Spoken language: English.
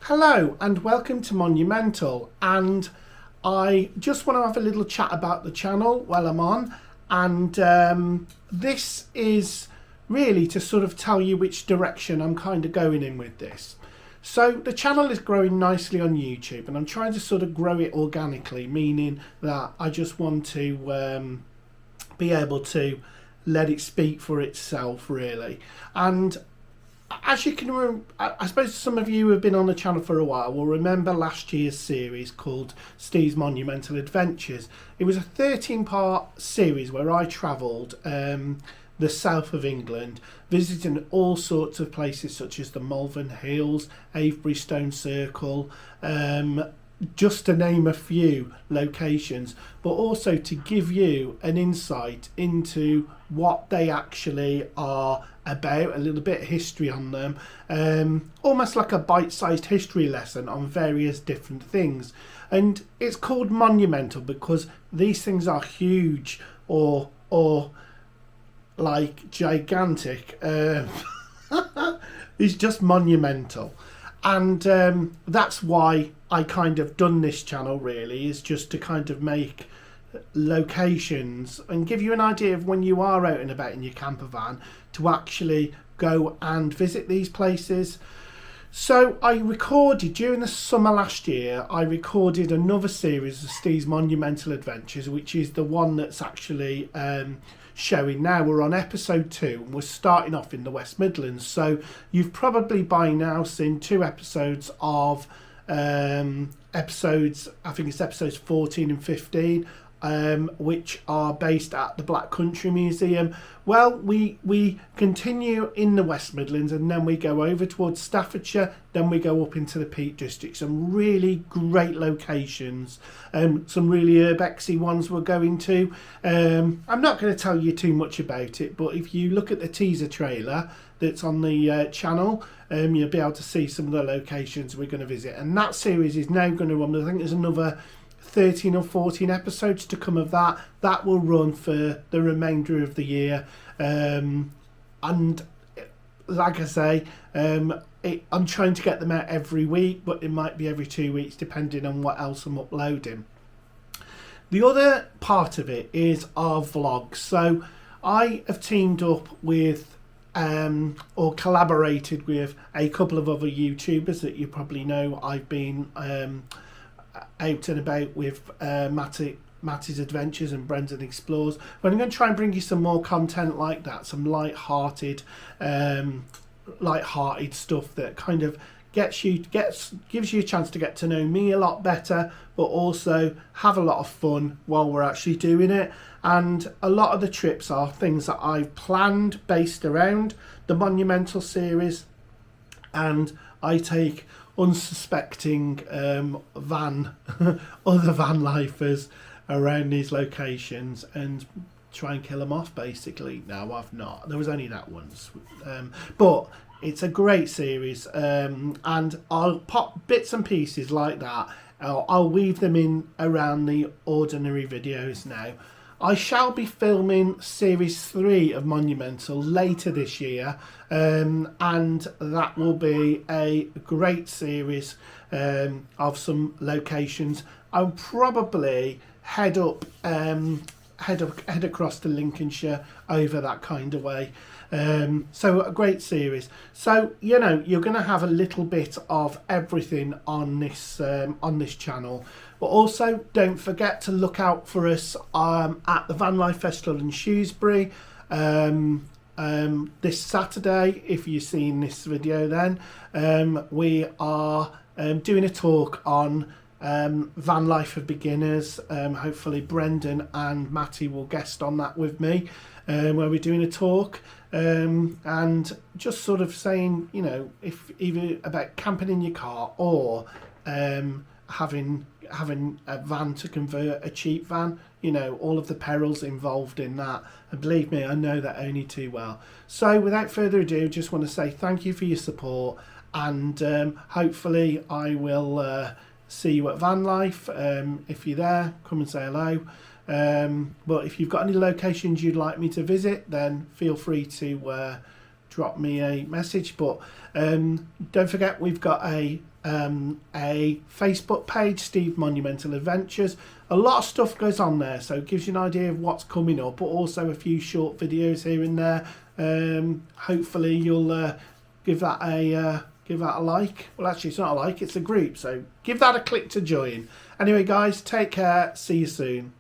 Hello and welcome to Monumental, and I just want to have a little chat about the channel while I'm on, and this is really to sort of tell you which direction I'm kind of going in with this. So the channel is growing nicely on YouTube, and I'm trying to sort of grow it organically, meaning that I just want to be able to let it speak for itself really. And as you can, I suppose some of you who have been on the channel for a while will remember last year's series called Steve's Monumental Adventures. It was a 13-part series where I travelled the south of England, visiting all sorts of places such as the Malvern Hills, Avebury Stone Circle, just to name a few locations, but also to give you an insight into what they actually are about, a little bit of history on them, almost like a bite-sized history lesson on various different things. And it's called Monumental because these things are huge or like gigantic. It's just monumental. And that's why I kind of done this channel really, is just to kind of make locations and give you an idea of when you are out and about in your camper van to actually go and visit these places. So I recorded during the summer last year, I recorded another series of Steve's Monumental Adventures, which is the one that's actually showing now. We're on episode 2 and we're starting off in the West Midlands. So you've probably by now seen 2 episodes of episodes, I think it's episodes 14 and 15, which are based at the Black Country Museum. Well, we continue in the West Midlands and then we go over towards Staffordshire, then we go up into the Peak District. Some really great locations, some really urbexy ones we're going to. I'm not going to tell you too much about it, but if you look at the teaser trailer that's on the channel, you'll be able to see some of the locations we're going to visit. And that series is now going to run, I think there's another 13 or 14 episodes to come of that. That will run for the remainder of the year. And like I say, I'm trying to get them out every week, but it might be every 2 weeks depending on what else I'm uploading. The other part of it is our vlogs. So I have teamed up with or collaborated with a couple of other YouTubers that you probably know. I've been out and about with Matty's Adventures and Brendan Explores, but I'm going to try and bring you some more content like that, some light-hearted stuff that kind of gives you a chance to get to know me a lot better, but also have a lot of fun while we're actually doing it. And a lot of the trips are things that I've planned based around the Monumental series, and I take unsuspecting other van lifers around these locations and try and kill them off basically. No, I've not. There was only that once, but it's a great series, and I'll pop bits and pieces like that. I'll weave them in around the ordinary videos now. I shall be filming series 3 of Monumental later this year, and that will be a great series of some locations. I'll probably head across to Lincolnshire, over that kind of way. So a great series. So you know, you're going to have a little bit of everything on this channel. But also don't forget to look out for us at the Van Life Festival in Shrewsbury this Saturday. If you've seen this video then, we are doing a talk on van life for beginners. Hopefully Brendan and Matty will guest on that with me, where we're doing a talk and just sort of saying, you know, if either about camping in your car or having a van to convert, a cheap van, you know, all of the perils involved in that. And believe me, I know that only too well. So without further ado, just want to say thank you for your support, and hopefully I will see you at Van Life. If you're there, come and say hello. But if you've got any locations you'd like me to visit, then feel free to drop me a message. But don't forget, we've got a a Facebook page, Steve Monumental Adventures. A lot of stuff goes on there, so it gives you an idea of what's coming up, but also a few short videos here and there. Hopefully you'll give that a like. Well, actually, it's not a like, it's a group, so give that a click to join. Anyway, guys, take care. See you soon.